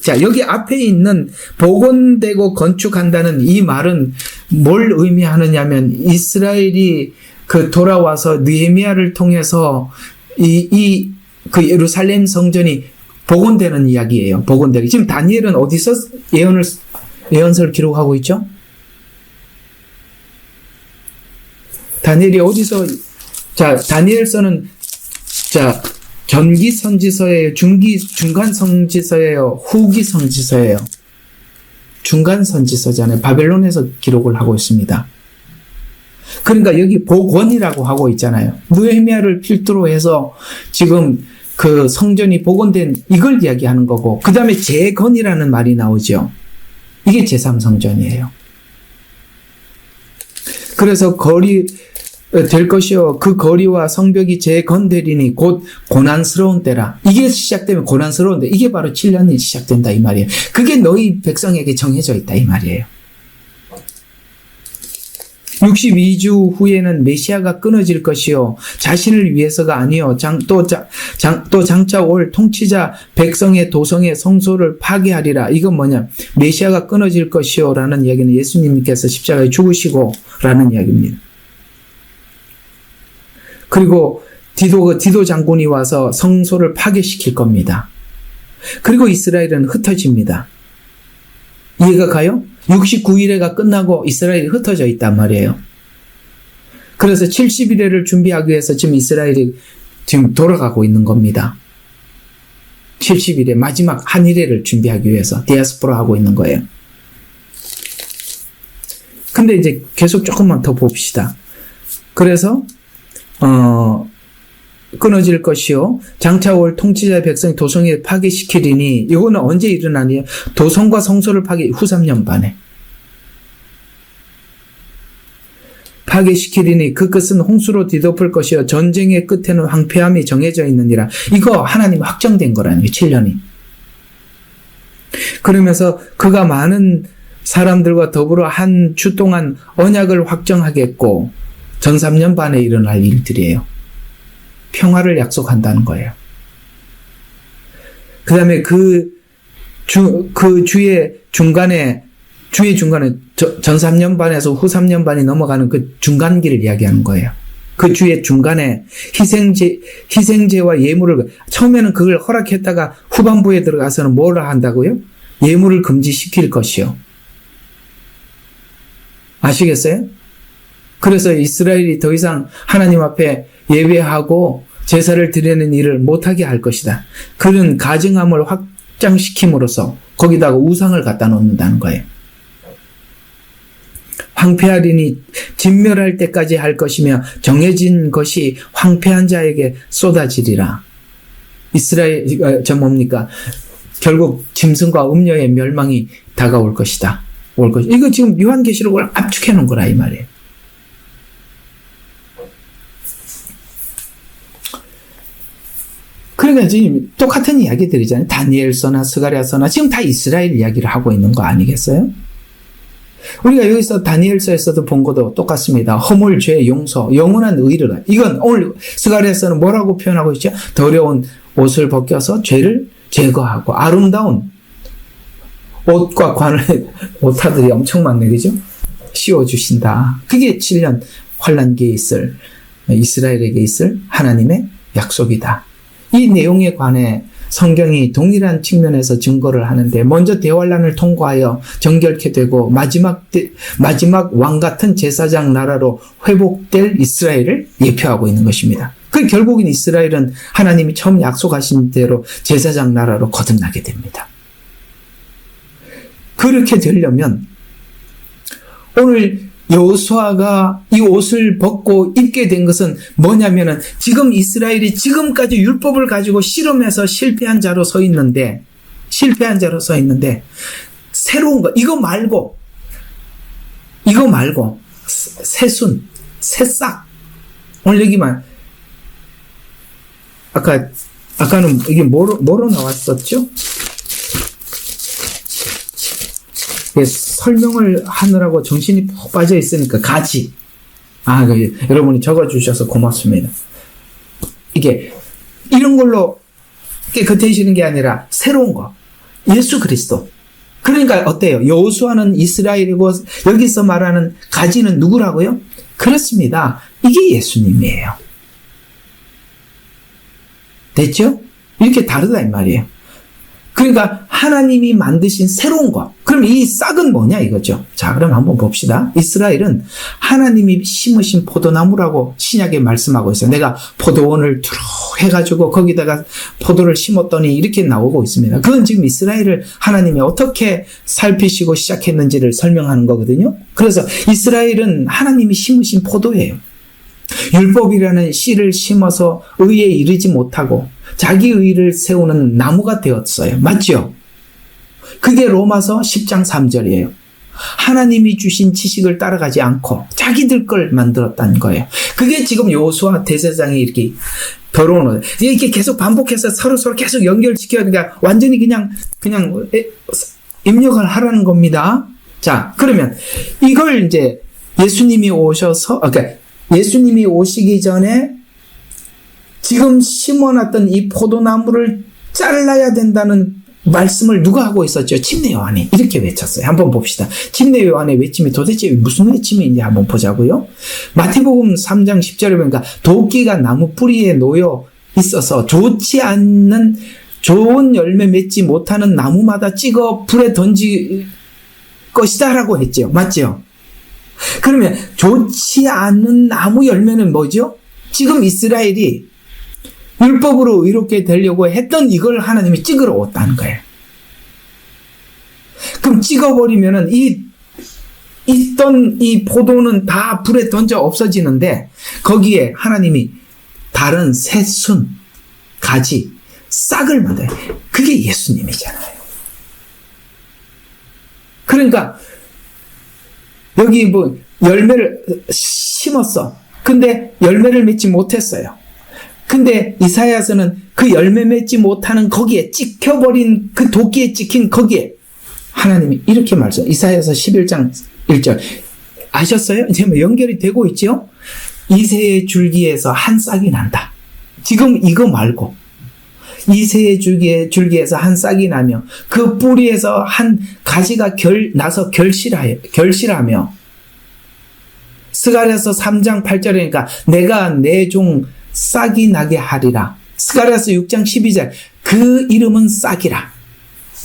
자 여기 앞에 있는 복원되고 건축한다는 이 말은 뭘 의미하느냐면 이스라엘이 그 돌아와서 느헤미야를 통해서 그 예루살렘 성전이 복원되는 이야기예요. 복원되기. 지금 다니엘은 어디서 예언서를 기록하고 있죠? 다니엘이 어디서, 다니엘서는, 전기 선지서예요? 중간 선지서예요? 후기 선지서예요? 중간 선지서잖아요. 바벨론에서 기록을 하고 있습니다. 그러니까 여기 복원이라고 하고 있잖아요. 느헤미야를 필두로 해서 지금 그 성전이 복원된 이걸 이야기하는 거고, 그 다음에 재건이라는 말이 나오죠. 이게 제3성전이에요. 그래서 될 것이요. 그 거리와 성벽이 재건되리니 곧 고난스러운 때라. 이게 시작되면 고난스러운데 이게 바로 7년이 시작된다 이 말이에요. 그게 너희 백성에게 정해져 있다 이 말이에요. 62주 후에는 메시아가 끊어질 것이요 자신을 위해서가 아니요 또 장차 올 통치자 백성의 도성의 성소를 파괴하리라. 이건 뭐냐? 메시아가 끊어질 것이요 라는 이야기는 예수님께서 십자가에 죽으시고 라는 이야기입니다. 그리고 디도 장군이 와서 성소를 파괴시킬 겁니다. 그리고 이스라엘은 흩어집니다. 이해가 가요? 69일회가 끝나고 이스라엘이 흩어져 있단 말이에요. 그래서 70일회를 준비하기 위해서 지금 이스라엘이 지금 돌아가고 있는 겁니다. 70일회 마지막 한일회를 준비하기 위해서 디아스포라 하고 있는 거예요. 근데 이제 계속 조금만 더 봅시다. 그래서 끊어질 것이요 장차 올 통치자 백성이 도성에 파괴시키리니 이거는 언제 일어나니? 도성과 성소를 후 3년 반에 파괴시키리니 그 끝은 홍수로 뒤덮을 것이요 전쟁의 끝에는 황폐함이 정해져 있느니라. 이거 하나님 확정된 거라는 게 7년이. 그러면서 그가 많은 사람들과 더불어 한 주 동안 언약을 확정하겠고 전 3년 반에 일어날 일들이에요. 평화를 약속한다는 거예요. 그 다음에 주의 중간에 전 3년 반에서 후 3년 반이 넘어가는 그 중간기를 이야기하는 거예요. 그 주의 중간에 희생제와 예물을, 처음에는 그걸 허락했다가 후반부에 들어가서는 뭘 한다고요? 예물을 금지시킬 것이요. 아시겠어요? 그래서 이스라엘이 더 이상 하나님 앞에 예배하고 제사를 드리는 일을 못하게 할 것이다. 그런 가증함을 확장시킴으로써 거기다가 우상을 갖다 놓는다는 거예요. 황폐하리니 진멸할 때까지 할 것이며 정해진 것이 황폐한 자에게 쏟아지리라. 뭡니까? 결국 짐승과 음녀의 멸망이 다가올 것이다. 이거 지금 요한계시록을 압축해 놓은 거라 이 말이에요. 그러니까 지금 똑같은 이야기들이잖아요. 다니엘서나 스가랴서나 지금 다 이스라엘 이야기를 하고 있는 거 아니겠어요? 우리가 여기서 다니엘서에서도 본 것도 똑같습니다. 허물, 죄, 용서, 영원한 의를. 이건 오늘 스가랴서는 뭐라고 표현하고 있죠? 더러운 옷을 벗겨서 죄를 제거하고 아름다운 옷과 관을 오타들이 엄청 많네, 그죠? 씌워주신다. 그게 7년 환란기에 있을 이스라엘에게 있을 하나님의 약속이다. 이 내용에 관해 성경이 동일한 측면에서 증거를 하는데 먼저 대환란을 통과하여 정결케 되고 마지막 왕 같은 제사장 나라로 회복될 이스라엘을 예표하고 있는 것입니다. 그 결국은 이스라엘은 하나님이 처음 약속하신 대로 제사장 나라로 거듭나게 됩니다. 그렇게 되려면 오늘 여호수아가 이 옷을 벗고 입게 된 것은 뭐냐면은 지금 이스라엘이 지금까지 율법을 가지고 실험해서 실패한 자로 서 있는데 새로운 거 이거 말고 새순 새싹 오늘 여기만 아까는 이게 뭐로 나왔었죠? 설명을 하느라고 정신이 푹 빠져 있으니까 가지. 여러분이 적어주셔서 고맙습니다. 이게 이런 걸로 겉에지는 게 아니라 새로운 거. 예수 그리스도. 그러니까 어때요? 여호수아는 이스라엘이고 여기서 말하는 가지는 누구라고요? 그렇습니다. 이게 예수님이에요. 됐죠? 이렇게 다르다 이 말이에요. 그러니까 하나님이 만드신 새로운 것. 그럼 이 싹은 뭐냐 이거죠. 자, 그럼 한번 봅시다. 이스라엘은 하나님이 심으신 포도나무라고 신약에 말씀하고 있어요. 내가 포도원을 두루 해가지고 거기다가 포도를 심었더니 이렇게 나오고 있습니다. 그건 지금 이스라엘을 하나님이 어떻게 살피시고 시작했는지를 설명하는 거거든요. 그래서 이스라엘은 하나님이 심으신 포도예요. 율법이라는 씨를 심어서 의에 이르지 못하고 자기 의를 세우는 나무가 되었어요. 맞죠? 그게 로마서 10장 3절이에요. 하나님이 주신 지식을 따라가지 않고 자기들 걸 만들었다는 거예요. 그게 지금 여호수아 대제사장이 이렇게 더러운 이렇게 계속 반복해서 서로 계속 연결시켜야 그러니까 완전히 그냥 입력을 하라는 겁니다. 자, 그러면 이걸 이제 예수님이 오셔서 그러니까 예수님이 오시기 전에 지금 심어놨던 이 포도나무를 잘라야 된다는 말씀을 누가 하고 있었죠? 침례 요한이 이렇게 외쳤어요. 한번 봅시다. 침례 요한의 외침이 도대체 무슨 외침인지 한번 보자고요. 마태복음 3장 10절에 보니까 도끼가 나무 뿌리에 놓여 있어서 좋지 않는 좋은 열매 맺지 못하는 나무마다 찍어 불에 던질 것이다 라고 했죠. 맞죠? 그러면 좋지 않은 나무 열매는 뭐죠? 지금 이스라엘이 율법으로 의롭게 되려고 했던 이걸 하나님이 찍으러 왔다는 거예요. 그럼 찍어버리면은 있던 이 포도는 다 불에 던져 없어지는데 거기에 하나님이 다른 새순, 가지, 싹을 만들어요. 그게 예수님이잖아요. 그러니까 여기 뭐 열매를 심었어. 근데 열매를 맺지 못했어요. 근데 이사야서는 그 열매 맺지 못하는 거기에 찍혀버린 그 도끼에 찍힌 거기에 하나님이 이렇게 말씀. 이사야서 11장 1절 아셨어요? 이제 뭐 연결이 되고 있죠? 이새의 줄기에서 한 싹이 난다. 지금 이거 말고 이새의 줄기에서 한 싹이 나며 그 뿌리에서 한 가지가 나서 결실하며 스가랴서 3장 8절이니까 내가 내 종 싹이 나게 하리라. 스가랴서 6장 12절 그 이름은 싹이라.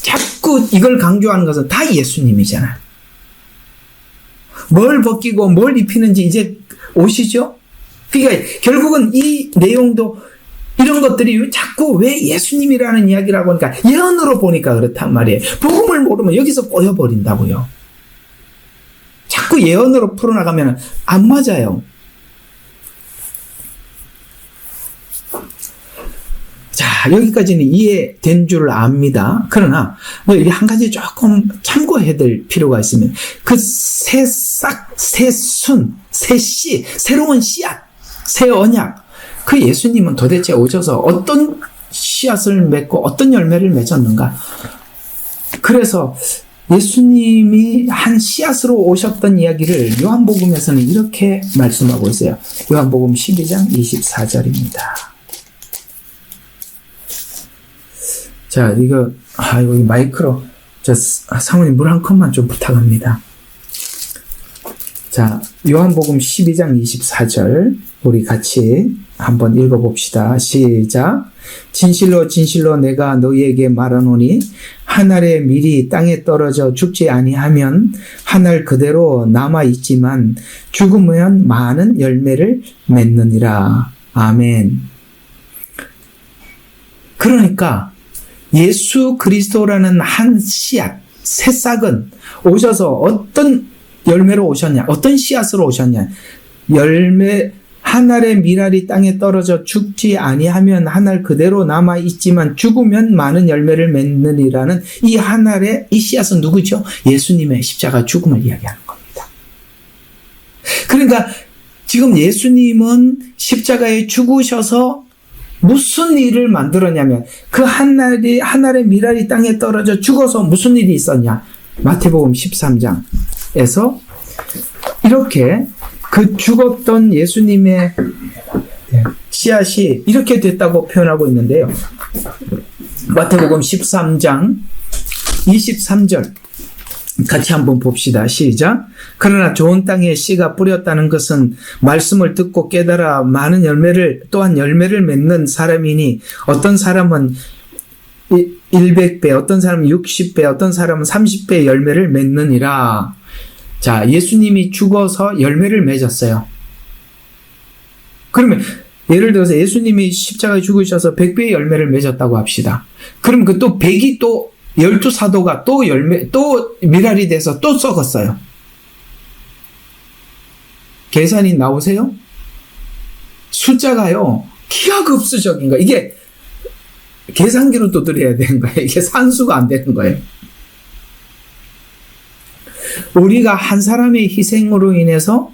자꾸 이걸 강조하는 것은 다 예수님이잖아요. 뭘 벗기고 뭘 입히는지 이제 오시죠? 그러니까 결국은 이 내용도 이런 것들이 자꾸 왜 예수님이라는 이야기라고 하니까 예언으로 보니까 그렇단 말이에요. 복음을 모르면 여기서 꼬여버린다고요. 자꾸 예언으로 풀어나가면 안 맞아요. 자, 여기까지는 이해된 줄 압니다. 그러나 여기 한 가지 조금 참고해야 될 필요가 있으면 그 새 싹, 새 순, 새 씨, 새로운 씨앗, 새 언약 그 예수님은 도대체 오셔서 어떤 씨앗을 맺고 어떤 열매를 맺었는가? 그래서 예수님이 한 씨앗으로 오셨던 이야기를 요한복음에서는 이렇게 말씀하고 있어요. 요한복음 12장 24절입니다. 자, 이거 마이크로 사모님 물 한 컵만 좀 부탁합니다. 자, 요한복음 12장 24절 우리 같이 한번 읽어봅시다. 시작. 진실로 진실로 내가 너희에게 말하노니 한 알의 밀이 땅에 떨어져 죽지 아니하면 한 알 그대로 남아있지만 죽으면 많은 열매를 맺느니라. 아멘. 그러니까 예수 그리스도라는 한 씨앗, 새싹은 오셔서 어떤 열매로 오셨냐? 어떤 씨앗으로 오셨냐? 한 알의 밀알이 땅에 떨어져 죽지 아니하면 한 알 그대로 남아 있지만 죽으면 많은 열매를 맺느니라는 이 한 알의 이 씨앗은 누구죠? 예수님의 십자가 죽음을 이야기하는 겁니다. 그러니까 지금 예수님은 십자가에 죽으셔서 무슨 일을 만들었냐면 그 한 알의 밀알이 땅에 떨어져 죽어서 무슨 일이 있었냐? 마태복음 13장에서 이렇게 그 죽었던 예수님의 씨앗이 이렇게 됐다고 표현하고 있는데요. 마태복음 13장 23절 같이 한번 봅시다. 시작. 그러나 좋은 땅에 씨가 뿌렸다는 것은 말씀을 듣고 깨달아 많은 또한 열매를 맺는 사람이니 어떤 사람은 100배, 어떤 사람은 60배, 어떤 사람은 30배 열매를 맺느니라. 자, 예수님이 죽어서 열매를 맺었어요. 그러면 예를 들어서 예수님이 십자가에 죽으셔서 100배의 열매를 맺었다고 합시다. 그럼 그 또 100이 또 12사도가 또 미랄이 돼서 또 썩었어요. 계산이 나오세요? 숫자가요, 기하급수적인 거예요. 이게 계산기로 두드려야 되는 거예요. 이게 산수가 안 되는 거예요. 우리가 한 사람의 희생으로 인해서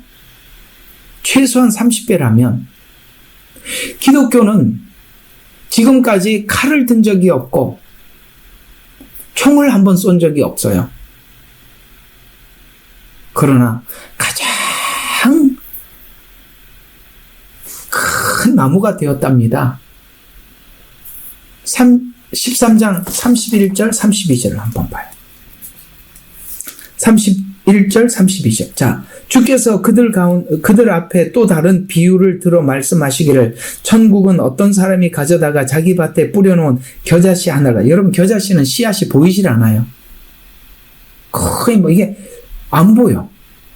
최소한 30배라면 기독교는 지금까지 칼을 든 적이 없고 총을 한번 쏜 적이 없어요. 그러나 가장 큰 나무가 되었답니다. 13장 31절 32절을 한번 봐요. 31절 32절. 자, 주께서 그들 앞에 또 다른 비유를 들어 말씀하시기를 천국은 어떤 사람이 가져다가 자기 밭에 뿌려놓은 겨자씨 하나가. 여러분, 겨자씨는 씨앗이 보이질 않아요. 거의 이게 안 보여.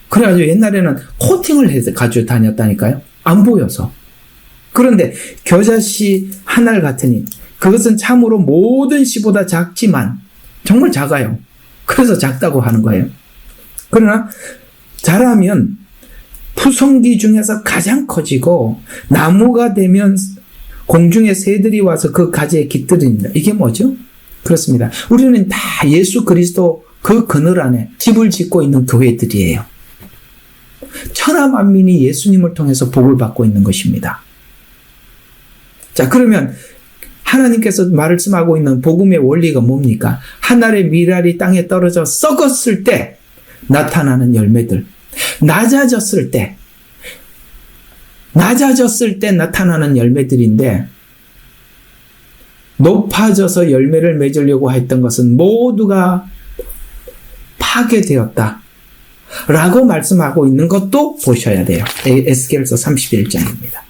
그래가지고 옛날에는 코팅을 해서 가지고 다녔다니까요. 안 보여서. 그런데 겨자씨 하나 같으니 그것은 참으로 모든 씨보다 작지만 정말 작아요. 그래서 작다고 하는 거예요. 그러나 자라면 푸송기 중에서 가장 커지고 나무가 되면 공중의 새들이 와서 그 가지에 깃들입니다. 이게 뭐죠? 그렇습니다. 우리는 다 예수 그리스도 그 그늘 안에 집을 짓고 있는 교회들이에요. 천하 만민이 예수님을 통해서 복을 받고 있는 것입니다. 자, 그러면 하나님께서 말씀하고 있는 복음의 원리가 뭡니까? 하늘의 미랄이 땅에 떨어져 썩었을 때 나타나는 열매들. 낮아졌을 때 나타나는 열매들인데, 높아져서 열매를 맺으려고 했던 것은 모두가 파괴되었다 라고 말씀하고 있는 것도 보셔야 돼요. 에스겔서 31장입니다.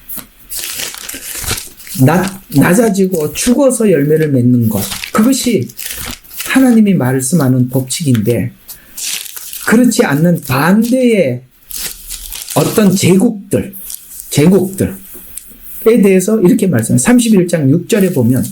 낮아지고 죽어서 열매를 맺는 것, 그것이 하나님이 말씀하는 법칙인데, 그렇지 않는 반대의 어떤 제국들에 대해서 이렇게 말씀해요. 31장 6절에 보면,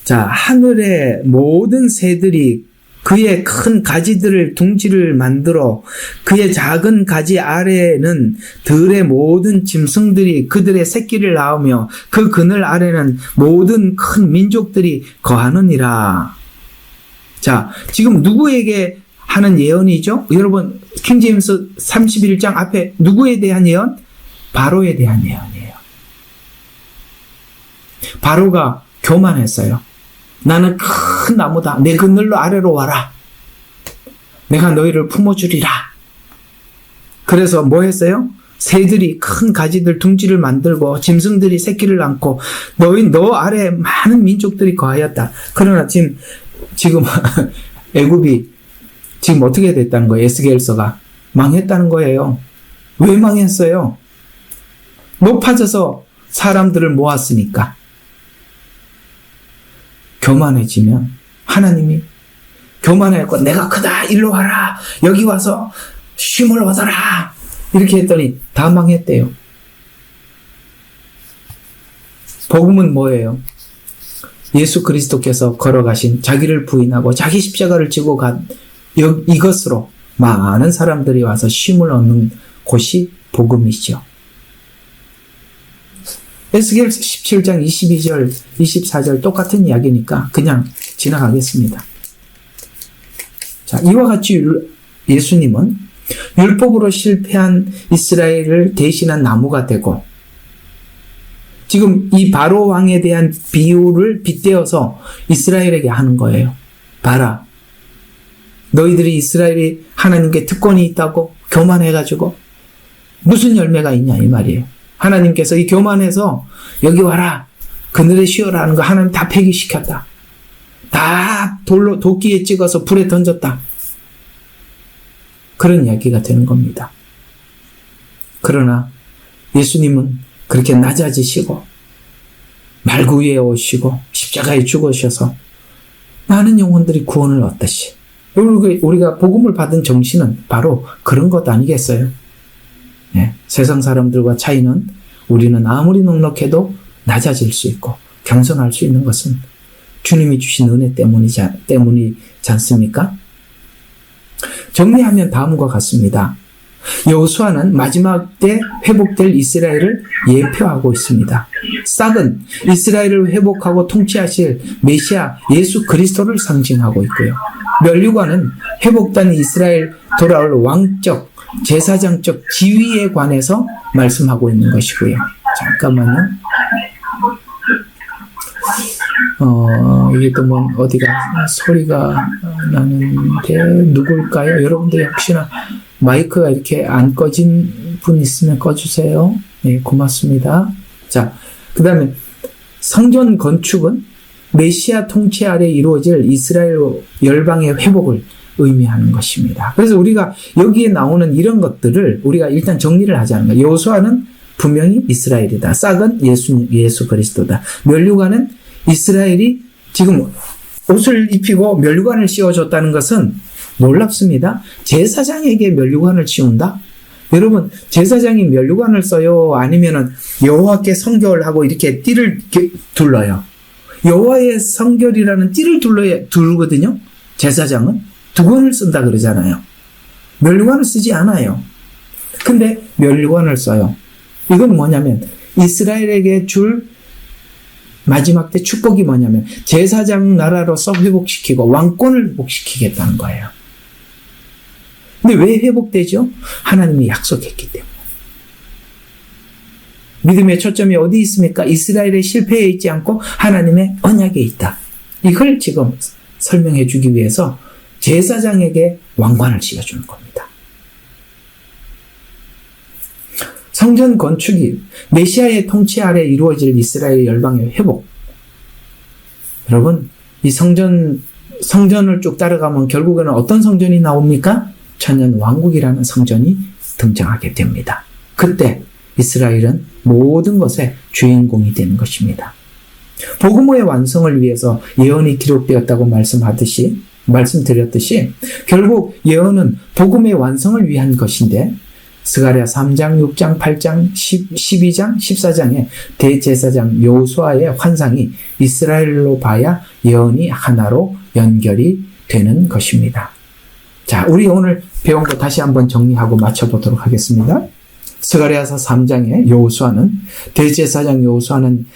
자, 하늘의 모든 새들이 그의 큰 가지들을 둥지를 만들어 그의 작은 가지 아래에는 들의 모든 짐승들이 그들의 새끼를 낳으며 그 그늘 아래는 모든 큰 민족들이 거하느니라. 자, 지금 누구에게 하는 예언이죠? 여러분, 킹제임스 31장 앞에 누구에 대한 예언? 바로에 대한 예언이에요. 바로가 교만했어요. 나는 큰 나무다. 내 그늘로 아래로 와라. 내가 너희를 품어주리라. 그래서 뭐 했어요? 새들이 큰 가지들 둥지를 만들고 짐승들이 새끼를 낳고 너 아래에 많은 민족들이 거하였다. 그러나 지금 애굽이 지금 어떻게 됐다는 거예요? 에스겔서가 망했다는 거예요. 왜 망했어요? 높아져서 사람들을 모았으니까. 교만해지면 하나님이 교만해갖고 내가 크다, 일로 와라, 여기 와서 쉼을 얻어라, 이렇게 했더니 다 망했대요. 복음은 뭐예요? 예수 그리스도께서 걸어가신 자기를 부인하고 자기 십자가를 지고 간 이것으로 많은 사람들이 와서 쉼을 얻는 곳이 복음이죠. 에스겔 17장 22절, 24절 똑같은 이야기니까 그냥 지나가겠습니다. 자, 이와 같이 예수님은 율법으로 실패한 이스라엘을 대신한 나무가 되고, 지금 이 바로 왕에 대한 비유를 빗대어서 이스라엘에게 하는 거예요. 봐라, 너희들이 이스라엘이 하나님께 특권이 있다고 교만해가지고 무슨 열매가 있냐 이 말이에요. 하나님께서 이 교만해서 여기 와라, 그늘에 쉬어라 하는 거 하나님 다 폐기시켰다. 다 도끼에 찍어서 불에 던졌다. 그런 이야기가 되는 겁니다. 그러나 예수님은 그렇게 낮아지시고 말구 위에 오시고 십자가에 죽으셔서 많은 영혼들이 구원을 얻듯이 우리가 복음을 받은 정신은 바로 그런 것 아니겠어요? 네, 세상 사람들과 차이는 우리는 아무리 넉넉해도 낮아질 수 있고 겸손할 수 있는 것은 주님이 주신 은혜 때문이지 않습니까? 정리하면 다음과 같습니다. 여호수아는 마지막 때 회복될 이스라엘을 예표하고 있습니다. 싹은 이스라엘을 회복하고 통치하실 메시아 예수 그리스도를 상징하고 있고요. 면류관은 회복된 이스라엘 돌아올 왕적 제사장적 지위에 관해서 말씀하고 있는 것이고요. 잠깐만요. 이게 또 뭐 어디가 소리가 나는데 누굴까요? 여러분들 혹시나 마이크가 이렇게 안 꺼진 분 있으면 꺼주세요. 네, 고맙습니다. 자, 그 다음에 성전 건축은 메시아 통치 아래 이루어질 이스라엘 열방의 회복을 의미하는 것입니다. 그래서 우리가 여기에 나오는 이런 것들을 우리가 일단 정리를 하자는 거예요. 여호수아는 분명히 이스라엘이다. 싹은 예수 그리스도다. 면류관은 이스라엘이 지금 옷을 입히고 면류관을 씌워줬다는 것은 놀랍습니다. 제사장에게 면류관을 씌운다? 여러분, 제사장이 면류관을 써요? 아니면은 여호와께 성결을 하고 이렇게 띠를 둘러요? 여호와의 성결이라는 띠를 둘거든요. 제사장은 두 권을 쓴다 그러잖아요. 면류관을 쓰지 않아요. 근데 면류관을 써요. 이건 뭐냐면 이스라엘에게 줄 마지막 때 축복이 뭐냐면 제사장 나라로서 회복시키고 왕권을 회복시키겠다는 거예요. 근데 왜 회복되죠? 하나님이 약속했기 때문에. 믿음의 초점이 어디 있습니까? 이스라엘의 실패에 있지 않고 하나님의 언약에 있다. 이걸 지금 설명해 주기 위해서 제사장에게 왕관을 씌워주는 겁니다. 성전 건축이 메시아의 통치 아래 이루어질 이스라엘 열방의 회복. 여러분, 이 성전을 쭉 따라가면 결국에는 어떤 성전이 나옵니까? 천년 왕국이라는 성전이 등장하게 됩니다. 그때 이스라엘은 모든 것의 주인공이 되는 것입니다. 복음의 완성을 위해서 예언이 기록되었다고 말씀드렸듯이 결국 예언은 복음의 완성을 위한 것인데 스가랴 3장, 6장, 8장, 12장, 14장의 대제사장 여호수아의 환상이 이스라엘로 봐야 예언이 하나로 연결이 되는 것입니다. 자, 우리 오늘 배운 거 다시 한번 정리하고 마쳐보도록 하겠습니다. 스가랴서 3장의 여호수아는 대제사장 여호수아는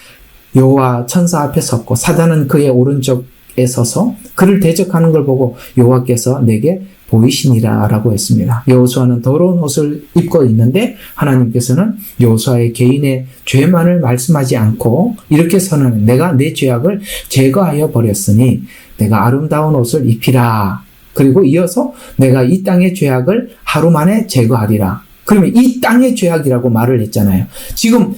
여호와 천사 앞에 섰고 사단은 그의 오른쪽에 서서 그를 대적하는 걸 보고 여호와께서 내게 보이시니라 라고 했습니다. 여호수아는 더러운 옷을 입고 있는데 하나님께서는 여호수아의 개인의 죄만을 말씀하지 않고 이렇게 선언해 내가 내 죄악을 제거하여 버렸으니 내가 아름다운 옷을 입히라. 그리고 이어서 내가 이 땅의 죄악을 하루 만에 제거하리라. 그러면 이 땅의 죄악이라고 말을 했잖아요. 지금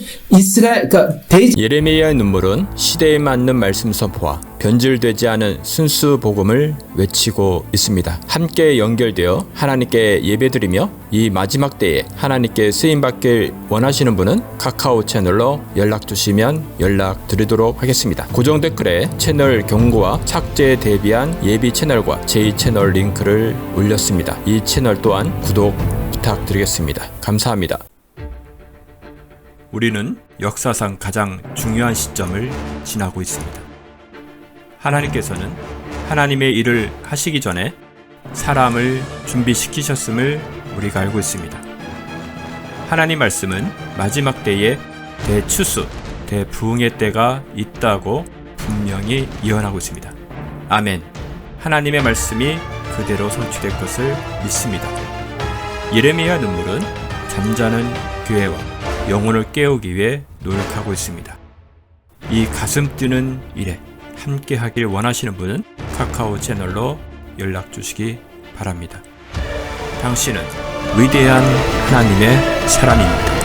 예레미야의 눈물은 시대에 맞는 말씀 선포와 변질되지 않은 순수 복음을 외치고 있습니다. 함께 연결되어 하나님께 예배드리며 이 마지막 때에 하나님께 쓰임받길 원하시는 분은 카카오 채널로 연락 주시면 연락드리도록 하겠습니다. 고정 댓글에 채널 경고와 착제에 대비한 예비 채널과 제2채널 링크를 올렸습니다. 이 채널 또한 구독 부탁드리겠습니다. 감사합니다. 우리는 역사상 가장 중요한 시점을 지나고 있습니다. 하나님께서는 하나님의 일을 하시기 전에 사람을 준비시키셨음을 우리가 알고 있습니다. 하나님 말씀은 마지막 때에 대추수, 대부흥의 때가 있다고 분명히 예언하고 있습니다. 아멘. 하나님의 말씀이 그대로 성취될 것을 믿습니다. 예레미야 눈물은 잠자는 교회와 영혼을 깨우기 위해 노력하고 있습니다. 이 가슴 뛰는 일에 함께 하길 원하시는 분은 카카오 채널로 연락 주시기 바랍니다. 당신은 위대한 하나님의 사람입니다.